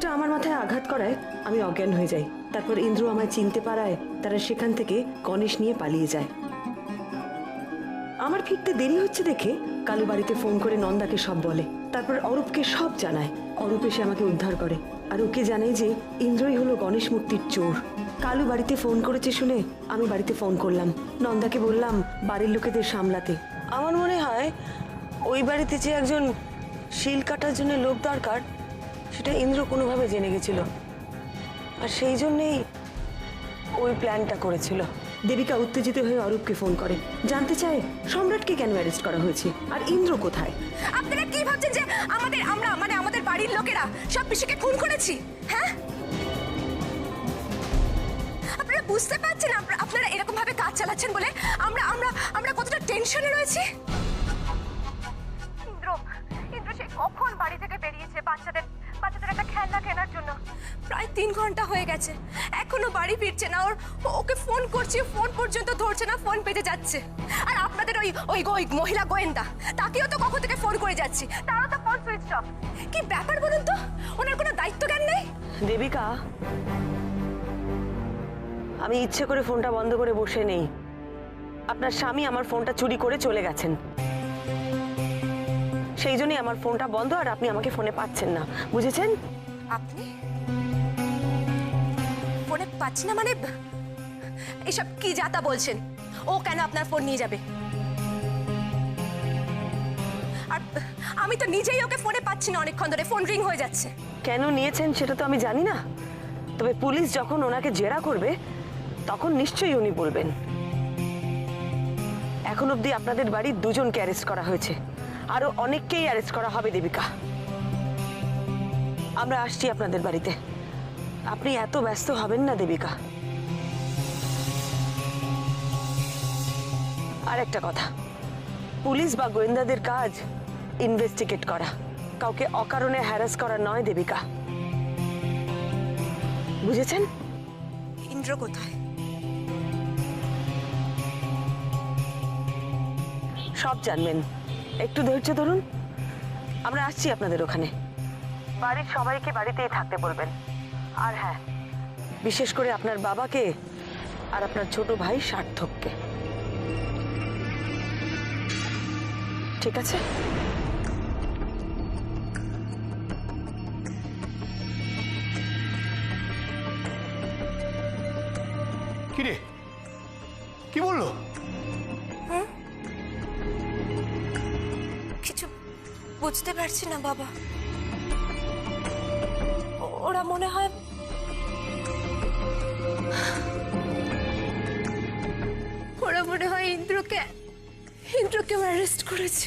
লোকটা আমার মাথায় আঘাত করায় আমি অজ্ঞান হয়ে যাই। তারপর ইন্দ্র আমায় চিনতে পারায় তারা সেখান থেকে গণেশ নিয়ে পালিয়ে যায়। আমার ফিরতে দেরি হচ্ছে দেখে কালু বাড়িতে ফোন করে নন্দাকে সব বলে। তারপর অরূপকে সব জানায়। অরূপ এসে আমাকে উদ্ধার করে আর ওকে জানাই যে ইন্দ্রই হলো গণেশ মূর্তির চোর। কালু বাড়িতে ফোন করেছে শুনে আমি বাড়িতে ফোন করলাম, নন্দাকে বললাম বাড়ির লোকেদের সামলাতে। আমার মনে হয় ওই বাড়িতে যে একজন শিল কাটার জন্য লোক দরকার সেটা ইন্দ্র কোনোভাবে জেনে গেছিল, আর সেই জন্যেই ওই প্ল্যানটা করেছিল। দেবিকা উত্তেজিত হয়ে অরূপকে ফোন করে, জানতে চায় সম্রাটকে কেন অ্যারেস্ট করা হয়েছে আর ইন্দ্র কোথায়। আপনারা কি ভাবছেন যে আমাদের বাড়ির লোকেরা সব পিসিকে খুন করেছি? হ্যাঁ, আপনারা বুঝতে পারছেন আপনারা এরকম ভাবে কাজ চালাচ্ছেন বলে আমরা কতটা টেনশনে রয়েছি। ইন্দ্র সে কখন বাড়ি থেকে বেরিয়েছে বাচ্চাদের একটা খেলনা কেনার জন্য। প্রায় 3 ঘন্টা হয়ে গেছে, এখনো বাড়ি ফিরছে না। ওকে ফোন করছি, ফোন পর্যন্ত ধরছে না, ফোন পেতে যাচ্ছে। আর আপনাদের ওই মহিলা গোয়েন্দা, তাকেও তো কখন থেকে ফোন করে যাচ্ছি, তারও তো ফোন সুইচ অফ। কি ব্যাপার বলুন তো, ওনার কোনো দায়িত্ব জ্ঞান নেই? দেবিকা, আমি ইচ্ছে করে ফোনটা বন্ধ করে বসে নেই। আপনার স্বামী আমার ফোনটা চুরি করে চলে গেছেন, সেই জন্যই আমার ফোনটা বন্ধ আর আপনি আমাকে ফোনে পাচ্ছেন না, বুঝেছেন? আপনি ফোনে পাচ্ছি না মানে এসব কি যাতা বলছেন? ও কেন আপনার ফোন নিয়ে যাবে? আর আমি তো নিজেই ওকে ফোনে পাচ্ছি না, অনেকক্ষণ ধরে ফোন রিং হয়ে যাচ্ছে। কেন নিয়েছেন সেটা তো আমি জানি না, তবে পুলিশ যখন ওনাকে জেরা করবে তখন নিশ্চয়ই উনি বলবেন। এখন অবধি আপনাদের বাড়ির 2 জনকে অ্যারেস্ট করা হয়েছে, আরো অনেককেই অ্যারেস্ট করা হবে দেবিকা। আমরা আসছি আপনাদের বাড়িতে, আপনি এত ব্যস্ত হবেন না দেবিকা। আর একটা কথা, পুলিশ বা গোয়েন্দাদের কাজ ইনভেস্টিগেট করা, কাউকে অকারণে হ্যারাস করা নয় দেবিকা, বুঝেছেন? ইন্দ্র কোথায়? সব জানবেন, একটু ধৈর্য ধরুন। আমরা আসছি আপনাদের ওখানে। বাড়ির সবাইকে বাড়িতেই থাকতে বলবেন। আর হ্যাঁ, বিশেষ করে আপনার বাবাকে আর আপনার ছোট ভাই সার্থককে, ঠিক আছে? কি রে, কি বললো? কিছু বুঝতে পারছি না বাবা। ওরা মনে হয় ইন্দ্রকে অ্যারেস্ট করেছে।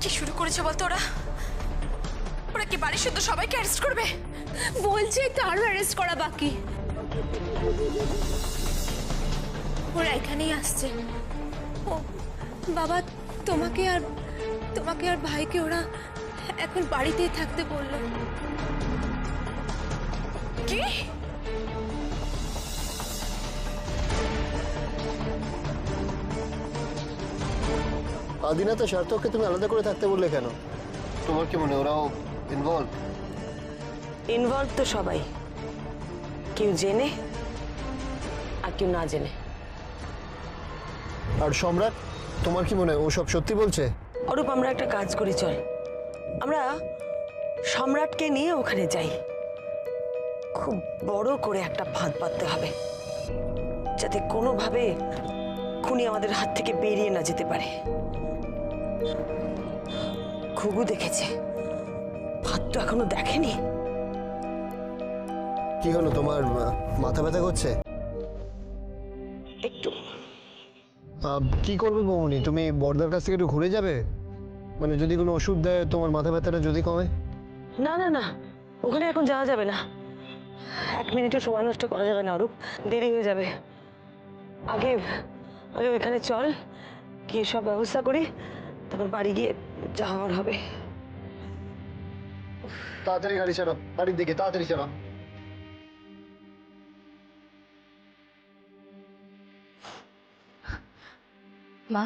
কি শুরু করেছে বলতো ওরা? ওরা কি বাড়ির শুধু সবাইকে অ্যারেস্ট করবে? বলছে তো আরো অ্যারেস্ট করা বাকি। ওরা এখানেই আসছে। ও বাবা, তোমাকে আর ভাইকে ওরা এখন বাড়িতেই থাকতে বললো। কি? আদিনা তো সার্থককে তুমি আলাদা করে থাকতে বললে কেন? তোমার কি মনে ওরাও ইনভলভ তো সবাই, কেউ জেনে আর কেউ না জেনে। আর সম্রাট, তোমার কি মনে হয় ও সব সত্যি বলছে? অরূপ, আমরা একটা কাজ করি, চল আমরা সম্রাটকে নিয়ে ওখানে যাই। খুব বড় করে একটা ফাঁদ পাততে হবে, যাতে কোনোভাবে খুনি আমাদের হাত থেকে বেরিয়ে না যেতে পারে। ঘুঘু দেখেছে, ফাঁদ তো এখনো দেখেনি। কি হলো, তোমার মাথা ব্যথা করছে? একটু। কি করবে বৌমনি, তুমি বর্দার কাছ থেকে একটু ঘুরে যাবে? মানে যদি কোনো ওষুধ দেয় তোমার মাথা ব্যথাটা যদি কমে। না না না, ওখানে এখন যাওয়া যাবে না। 1 মিনিটও সময় নষ্ট করা যাবে না অরূপ, দেরি হয়ে যাবে। আগে আগে ওখানে চল, গিয়ে সব ব্যবস্থা করি, তারপর বাড়ি গিয়ে যা হওয়ার হবে। তাড়াতাড়ি গাড়ি চালাও, বাড়ির দিকে তাড়াতাড়ি চালাও। মা,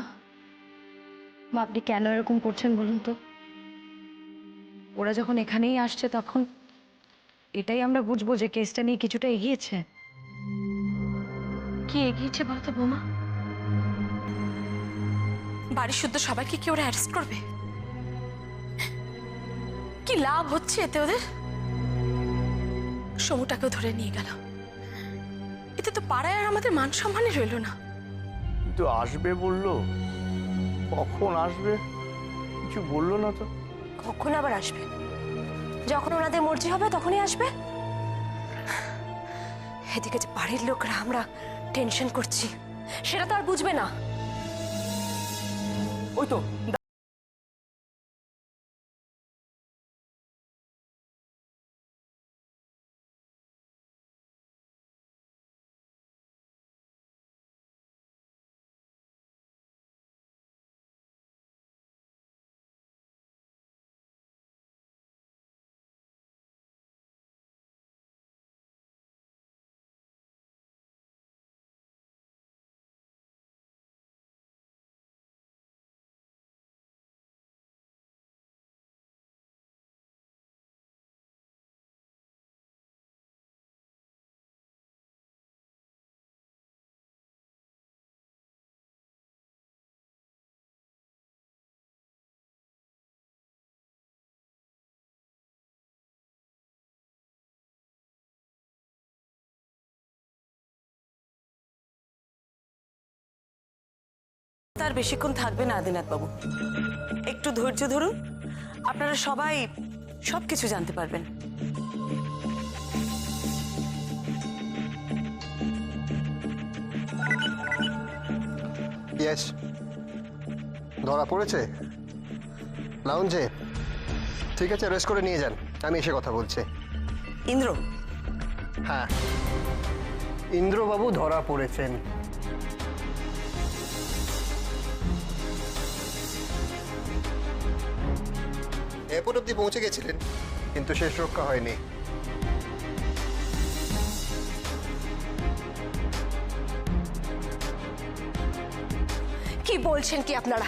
আপনি কেন এরকম করছেন বলুন তো? ওরা যখন এখানেই আসছে তখন এটাই আমরা বুঝবো যে কেসটা নিয়ে কিছুটা এগিয়েছে। কি এগিয়েছে বলতো বৌমা? বাড়ির শুদ্ধ সবাইকে কি ওরা অ্যারেস্ট করবে? কি লাভ হচ্ছে এতে ওদের? সমুটাকেও ধরে নিয়ে গেল, এতে তো পাড়ায় আর আমাদের মান সম্মানই রইল না। কিন্তু আসবে বললো, কখন আসবে কিছু বললো না তো। কখন আবার আসবে? যখন ওনাদের মর্জি হবে তখনই আসবে। এদিকে যে বাড়ির লোকরা আমরা টেনশন করছি সেটা তো আর বুঝবে না। ওই তো তার বেশিক্ষণ থাকবে না আদিনাথ বাবু, একটু ধৈর্য ধরুন, আপনারা সবাই সবকিছু জানতে পারবেন। ইয়েস, ধরা পড়েছে লাউঞ্জে। ঠিক আছে, রেস্ট করে নিয়ে যান, আমি এসে কথা বলছি। ইন্দ্র, হ্যাঁ, ইন্দ্রবাবু ধরা পড়েছেন। এয়ারপোর্ট অব্দি পৌঁছে গেছিলেন, কিন্তু শেষ রক্ষা হয়নি। কি বলছেন কি আপনারা?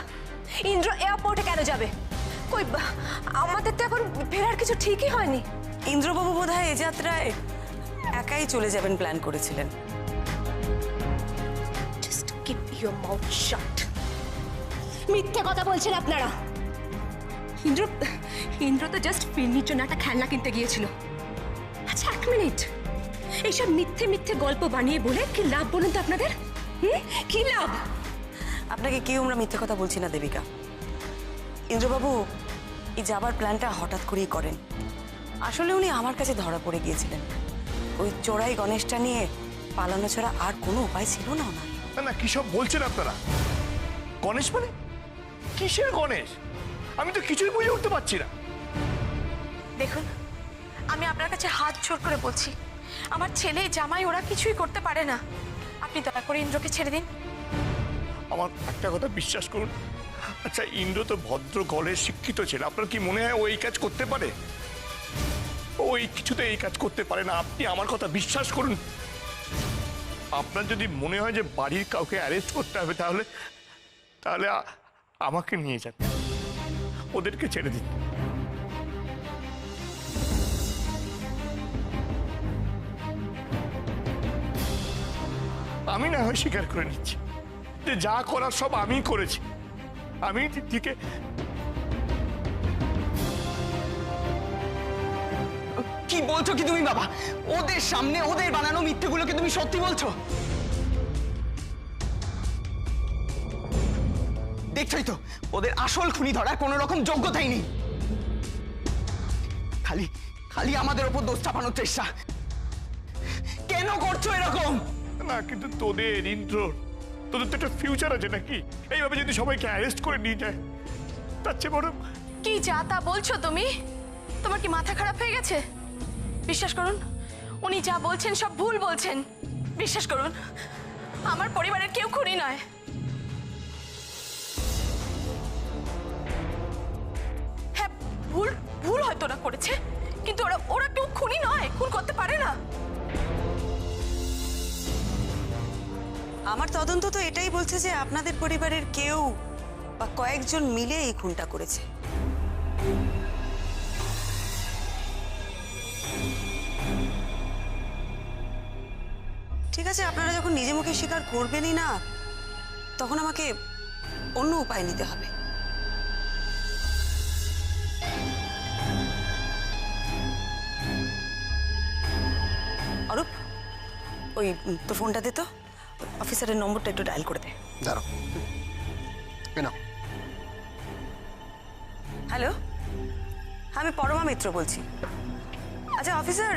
ইন্দ্র এয়ারপোর্টে কেন যাবে? কই আমাদের তো এখন ফেরার কিছু ঠিকই হয়নি। ইন্দ্রবাবু বোধহয় এ যাত্রায় একাই চলে যাবেন প্ল্যান করেছিলেন। জাস্ট কিপ ইওর মাউথ শাট। মিথ্যে কথা বলছেন আপনারা। ইন্দ্র তো জাস্ট ফিল্মির জন্য একটা খেলনা কিনতে গিয়েছিল। আচ্ছা এক মিনিট, এইসব মিথ্যে মিথ্যে গল্প বানিয়ে বলে কি লাভ বলুন তো আপনাদের? কি লাভ? আপনাকে কেউ আমরা মিথ্যে কথা বলছি না দেবিকা। ইন্দ্রবাবু এই যাবার প্ল্যানটা হঠাৎ করেই করেন। আসলে উনি আমার কাছে ধরা পড়ে গিয়েছিলেন। ওই চোরাই গণেশটা নিয়ে পালানো ছাড়া আর কোনো উপায় ছিল না ওনার। না না, কি সব বলছেন আপনারা? গণেশ মানে কিসের গণেশ? আমি তো কিছুই বুঝে উঠতে পারছি না। দেখুন, আমি আপনার কাছে হাত জোর করে বলছি, আমার ছেলে জামাই ওরা কিছুই করতে পারে না। আপনি দয়া করে ইন্দ্রকে ছেড়ে দিন। আমার একটা কথা বিশ্বাস করুন, আচ্ছা ইন্দ্র তো ভদ্র ঘরের শিক্ষিত ছেলে, আপনার কি মনে হয় ও এই কাজ করতে পারে? ওই কিছুতে এই কাজ করতে পারে না, আপনি আমার কথা বিশ্বাস করুন। আপনার যদি মনে হয় যে বাড়ির কাউকে অ্যারেস্ট করতে হবে, তাহলে তাহলে আমাকে নিয়ে যান, ওদেরকে ছেড়ে দিন। আমি না হয় স্বীকার করে নিচ্ছি যে যা করার সব আমিই করেছি। আমি দিদিকে কি বলছো কি তুমি বাবা? ওদের সামনে ওদের বানানো মিথ্যেগুলোকে তুমি সত্যি বলছো? দেখছোই তো, ওদের আসল খুনি ধরার কোনো রকম যোগ্যতাই নেই। খালি খালি আমাদের ওপর দোষ চাপানোর চেষ্টা। কেন করছো এরকম? না, কিন্তু তোদের ইন্দ্রর তোদের তো একটা ফিউচার আছে নাকি? এইভাবে যদি সবাইকে অ্যারেস্ট করে নিয়ে যায়, তার চেয়ে বড়। কি যা তা বলছো তুমি? তোমার কি মাথা খারাপ হয়ে গেছে? বিশ্বাস করুন, উনি যা বলছেন সব ভুল বলছেন। বিশ্বাস করুন, আমার পরিবারের কেউ খুনি নয়। হ্যাঁ, ভুল ভুল হয়তো ওরা করেছে, কিন্তু ওরা ওরা কেউ খুনি নয়, খুন করতে পারে না। আমার তদন্ত তো এটাই বলছে যে আপনাদের পরিবারের কেউ বা কয়েকজন মিলে এই খুনটা করেছে। আছে, আপনারা যখন নিজে মুখে স্বীকার করবেনই না, তখন আমাকে অন্য উপায় নিতে হবে। অরূপ, ওই তোর ফোনটা দে তো, অফিসারের নম্বরটা একটু ডায়াল করে দে। দাঁড়াও, কেনা হ্যালো, আমি পরমা মিত্র বলছি। আচ্ছা অফিসার,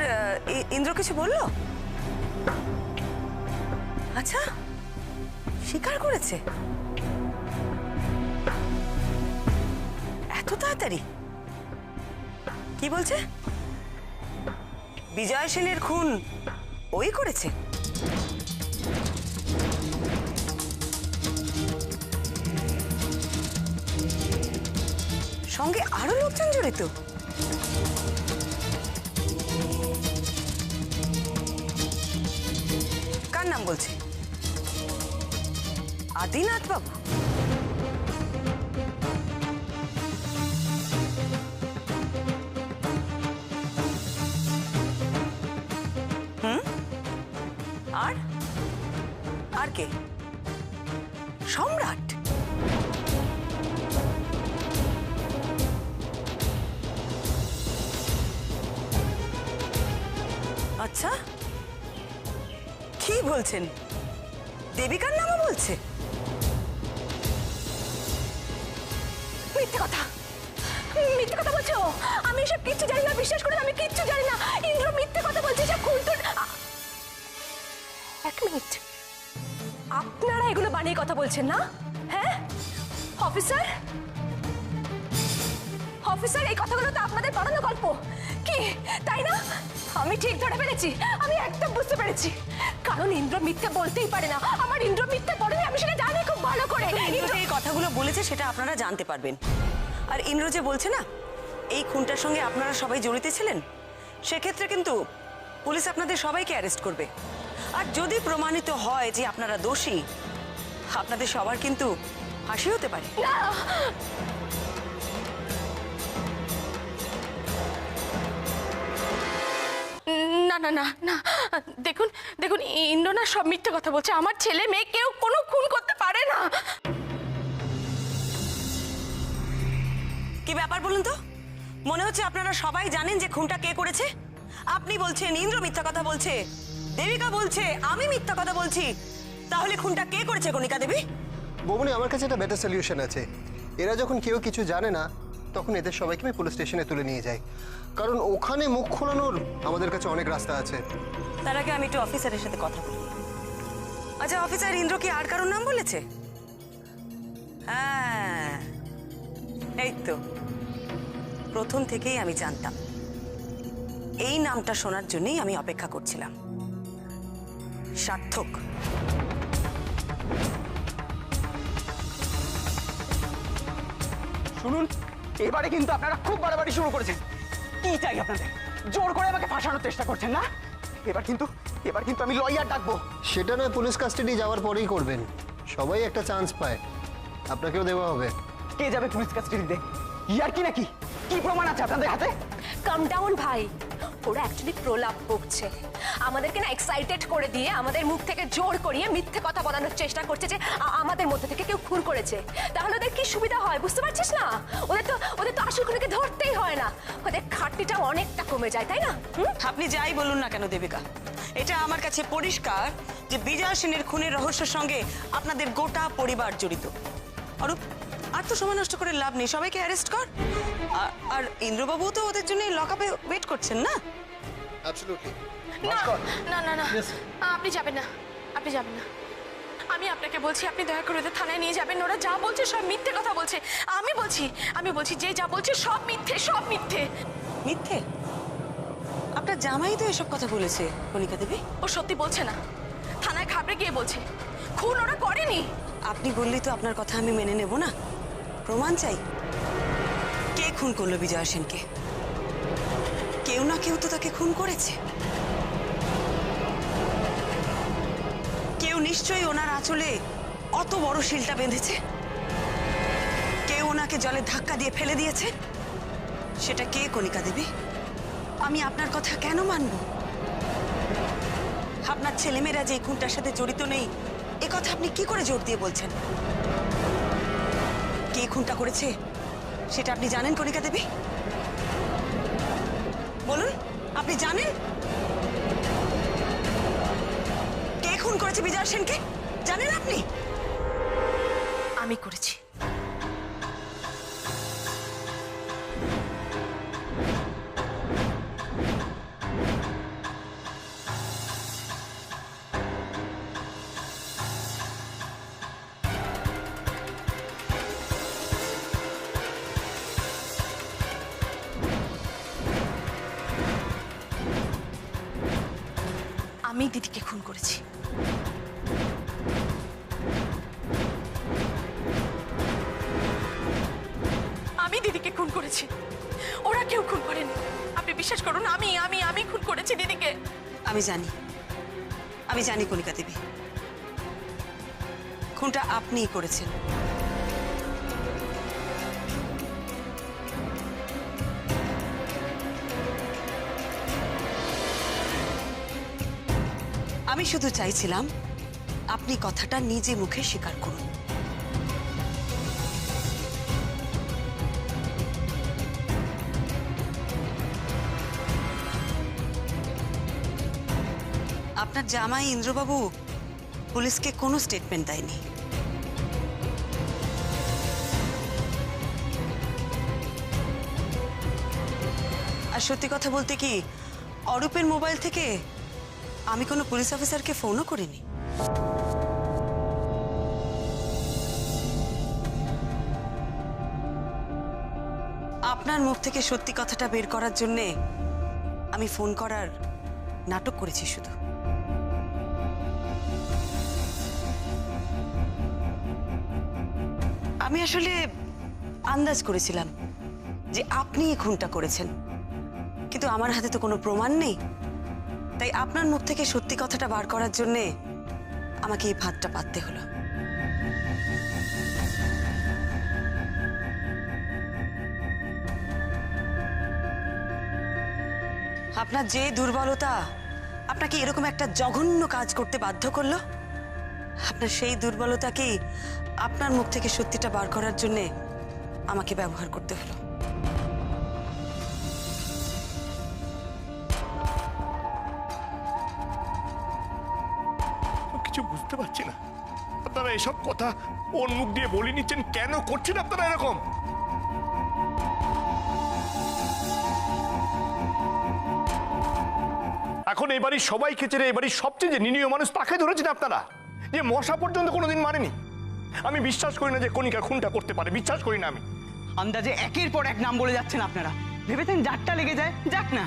ইন্দ্র কিছু বললো? আচ্ছা, স্বীকার করেছে? এত তাড়াতাড়ি? কি বলছে? বিজয় সেনের খুন ওই করেছে? সঙ্গে আরো লোকজন জড়িত? কার নাম বলছে? আদিনাথ বাবু? আর আর কে? সম্রাট? আচ্ছা, কি বলছেন? দেবিকার নামও বলছে? মিথ্যে কথা, মিথ্যে কথা বলছো। আমি এসব কিচ্ছু জানি না, বিশ্বাস করে আমি কিচ্ছু জানি না। ইন্দ্র মিথ্যে কথা বলছে, সব খুন টুন। এক মিনিট, আপনারা এগুলো বানিয়ে কথা বলছেন না? হ্যাঁ অফিসার, অফিসার এই কথাগুলো তো আপনাদের বানানো গল্প, কি তাই না? আমি ঠিক ধরে ফেলেছি, আমি একদম বুঝতে পেরেছি। কারণ ইন্দ্র মিথ্যে বলতেই পারে না। আমার ইন্দ্র মিথ্যে বলেনি, আমি সেটা জানি খুব ভালো করে। ইন্দ্র যে এই কথাগুলো বলেছে সেটা আপনারা জানতে পারবেন। আর ইন্দ্র যে বলছে না এই খুনটার সঙ্গে আপনারা সবাই জড়িত ছিলেন, সেক্ষেত্রে কিন্তু পুলিশ আপনাদের সবাইকে অ্যারেস্ট করবে। আর যদি প্রমাণিত হয় যে আপনারা দোষী, আপনাদের সবার কিন্তু ফাঁসি হতে পারে। না না না না, দেখুন দেখুন, ইন্দ্র না সব মিথ্যে কথা বলছে। আমার ছেলে মেয়ে কেউ কোনো খুন করতে পারে না। কি ব্যাপার বলুন তো? মনে হচ্ছে আপনারা সবাই জানেন যে খুনটা কে করেছে। আপনি বলছেন ইন্দ্র মিথ্যা কথা বলছে, দেবিকা বলছে আমি মিথ্যা কথা বলছি। তাহলে খুনটা কে করেছে কণিকা দেবী? বৌমনি, আমার কাছে একটা বেটার সলিউশন আছে। এরা যখন কেউ কিছু জানে না, তখন এদের সবাইকে আমি পুলিশ স্টেশনে তুলে নিয়ে যাই, কারণ ওখানে মুখ খোলানোর আমাদের কাছে অনেক রাস্তা আছে। তার আগে আমি একটু অফিসারের সাথে কথা বলি। আচ্ছা অফিসার, ইন্দ্র কি আর কারোর নাম বলেছে? হ্যাঁ, এই তো প্রথম থেকেই আমি জানতাম। এই নামটা শোনার জন্যই আমি অপেক্ষা করছিলাম। সার্থক। শুনুন, এবারে কিন্তু আপনারা খুব বাড়াবাড়ি শুরু করেছেন। কি চাই আপনাদের? জোর করে আমাকে ফাঁসানোর চেষ্টা করছেন না? এবার কিন্তু আমি লয়ার ডাকবো। সেটা নয়, পুলিশ কাস্টাডি যাওয়ার পরেই করবেন। সবাই একটা চান্স পায়, আপনাকেও দেওয়া হবে। কে যাবে পুলিশ কাস্টাডিতে? ইয়ার কি নাকি? কি প্রমাণ আছে আপনাদের হাতে? কাম ডাউন ভাই, ওরা অ্যাকচুয়ালি প্রলাপ বকছে। আমাদেরকে না এক্সাইটেড করে দিয়ে আমাদের মুখ থেকে জোর করিয়ে মিথ্যে কথা বলানোর চেষ্টা করছে যে আমাদের মধ্যে থেকে কেউ খুন করেছে। তাহলে ওদের কি সুবিধা হয় বুঝতে পারছিস না? ওদের তো আসল খুনিকে ধরতেই হয় না, ওদের খাটনিটা অনেকটা কমে যায়, তাই না? আপনি যাই বলুন না কেন দেবিকা, এটা আমার কাছে পরিষ্কার যে বিজয় সেনের খুনের রহস্যের সঙ্গে আপনাদের গোটা পরিবার জড়িত। অরূপ, আর তো সময় নষ্ট করে লাভ নেই, সবাইকে অ্যারেস্ট কর। আর ইন্দ্রবাবু তো ওদের জন্য লকআপে ওয়েট করছেন না? অ্যাবসলিউটলি। না না না, আপনি যাবেন না, আপনি যাবেন না। আমি আপনাকে বলছি, আপনি দয়া করে ওদের থানায় নিয়ে যাবেন। ওরা যা বলছে সব মিথ্যে কথা বলছে। আমি বলছি যে যা বলছে সব মিথ্যে, সব মিথ্যে। মিথ্যে? আপনার জামাই তো এসব কথা বলেছে কণিকা দেবী। ও সত্যি বলছে না, থানায় খাবড়ে গিয়ে বলছে খুন ওরা করেনি। আপনি বললেই তো আপনার কথা আমি মেনে নেব না, প্রমাণ চাই। কে খুন করলো বিজয় সেনকে? কেউ না কেউ তো তাকে খুন করেছে। কেউ নিশ্চয়ই ওনার আঁচলে অত বড় শিলটা বেঁধেছে। কেউ ওনাকে জলে ধাক্কা দিয়ে ফেলে দিয়েছে। সেটা কে কণিকা দেবী? আমি আপনার কথা কেন মানব? আপনার ছেলেমেয়েরা যে এই খুনটার সাথে জড়িত নেই এ কথা আপনি কি করে জোর দিয়ে বলছেন? কে খুনটা করেছে সেটা আপনি জানেন কণিকা দেবী? বলুন, আপনি জানেন কে খুন করেছে বিজয় সেনকে? জানেন আপনি? আমি করেছি। আমি দিদিকে খুন করেছি। আমি দিদিকে খুন করেছি, ওরা কেউ খুন করেনি। আপনি বিশ্বাস করুন, আমি খুন করেছি দিদিকে। আমি জানি কণিকা দেবী, খুনটা আপনিই করেছেন। আমি শুধু চাইছিলাম আপনি কথাটা নিজে মুখে স্বীকার করুন। আপনার জামাই ইন্দ্রবাবু পুলিশকে কোনো স্টেটমেন্ট দেয়নি। আর সত্যি কথা বলতে কি, অরূপের মোবাইল থেকে আমি কোনো পুলিশ অফিসারকে ফোনও করিনি। আপনার মুখ থেকে সত্যি কথাটা বের করার জন্যে আমি ফোন করার নাটক করেছি শুধু। আমি আসলে আন্দাজ করেছিলাম যে আপনি এই খুনটা করেছেন, কিন্তু আমার হাতে তো কোনো প্রমাণ নেই। তাই আপনার মুখ থেকে সত্যি কথাটা বার করার জন্যে আমাকে এই ফাঁদটা পাততে হলো। আপনার যে দুর্বলতা আপনাকে এরকম একটা জঘন্য কাজ করতে বাধ্য করলো, আপনার সেই দুর্বলতাকেই আপনার মুখ থেকে সত্যিটা বার করার জন্যে আমাকে ব্যবহার করতে হলো। কিছু বুঝতে পারছি না, আপনারা এসব কথা ওর মুখ দিয়ে বলে নিচ্ছেন কেন? করছেন আপনারা এরকম? এখন এই বাড়ির সবাইকে ছেড়ে এই বাড়ির সবচেয়ে যে নিরীহ মানুষ তাকে ধরেছেন আপনারা, যে মশা পর্যন্ত কোনোদিন মারেনি। আমি বিশ্বাস করি না যে কণিকা খুনটা করতে পারে, বিশ্বাস করি না আমি। আন্দাজে একের পর এক নাম বলে যাচ্ছেন আপনারা, ভেবেছেন যারটা লেগে যায় যাক না।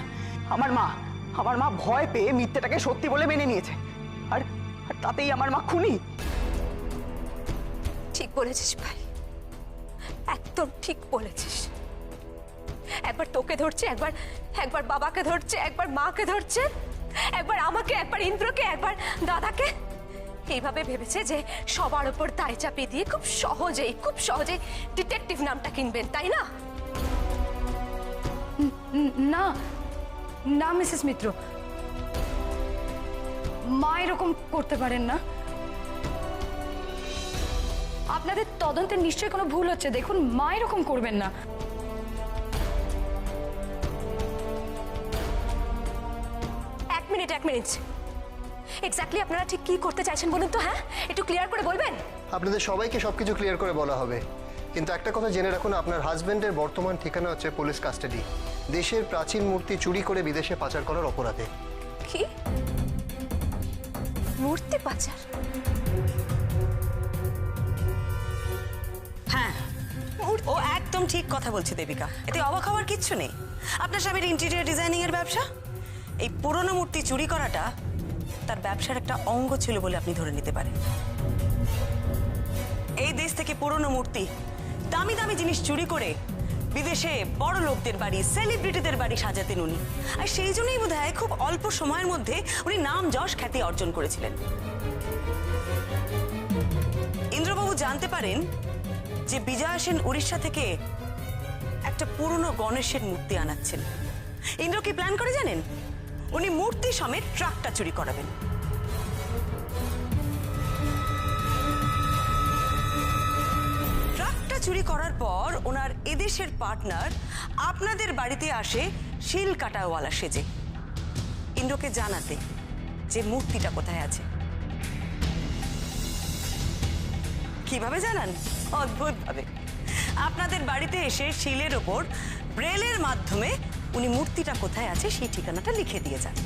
আমার মা ভয় পেয়ে মিথ্যেটাকে সত্যি বলে মেনে নিয়েছে, আর তাতেই আমার মা খুনি। ঠিক বলেছিস ভাই, একদম ঠিক বলেছিস। একবার তোকে ধরছে, একবার বাবাকে ধরছে, একবার মাকে ধরছে, একবার আমাকে, একবার ইন্দ্রকে, একবার দাদাকে। এইভাবে ভেবেছে যে সবার উপর দায় চাপিয়ে দিয়ে খুব সহজেই ডিটেকটিভ নামটা কিনবেন, তাই না? না না মিসেস মিত্র, মা এরকম করতে পারেন না। আপনাদের তদন্তে নিশ্চয়ই কোনো ভুল হচ্ছে, দেখুন মা এরকম করবেন না। এক মিনিট এক্স্যাক্টলি আপনারা ঠিক কি করতে চাইছেন বলুন তো? হ্যাঁ, একটু ক্লিয়ার করে বলবেন। আপনাদের সবাইকে সবকিছু ক্লিয়ার করে বলা হবে, কিন্তু একটা কথা জেনে রাখুন, আপনার হাজবেন্ডের বর্তমান ঠিকানা হচ্ছে পুলিশ কাস্টাডি, দেশের প্রাচীন মূর্তি চুরি করে বিদেশে পাচার করার অপরাধে। কি মূর্তি পাচার? হ্যাঁ, ও একদম ঠিক কথা বলছে দেবিকা, এতে অবাক হওয়ার কিচ্ছু নেই। আপনার স্বামীর ইন্টেরিয়র ডিজাইনিং এর ব্যবসা, এই পুরনো মূর্তি চুরি করাটা তার ব্যবসার একটা অঙ্গ ছিল বলে আপনি ধরে নিতে পারেন। এই দেশ থেকে পুরনো মূর্তি, দামি দামি জিনিস চুরি করে বিদেশে বড় লোকদের বাড়ি, সেলিব্রিটিদের বাড়ি সাজাতেন উনি। আর সেই জন্যই বোধহয় খুব অল্প সময়ের মধ্যে উনি নাম যশ খ্যাতি অর্জন করেছিলেন। ইন্দ্রবাবু জানতে পারেন যে বিজয়া সেন উড়িষ্যা থেকে একটা পুরনো গণেশের মূর্তি আনাচ্ছেন। ইন্দ্র কি প্ল্যান করে জানেন? উনি মূর্তি সমেত ট্রাকটা চুরি করাবেন। চুরি করার পর ওনার এদেশের পার্টনার আপনাদের বাড়িতে আসে শিল কাটাওয়ালা সেজে ইন্দ্রকে জানাতে যে মূর্তিটা কোথায় আছে। কিভাবে জানান? অদ্ভুতভাবে আপনাদের বাড়িতে এসে শিলের ওপর ব্রেলের মাধ্যমে উনি মূর্তিটা কোথায় আছে সেই ঠিকানাটা লিখে দিয়ে যান।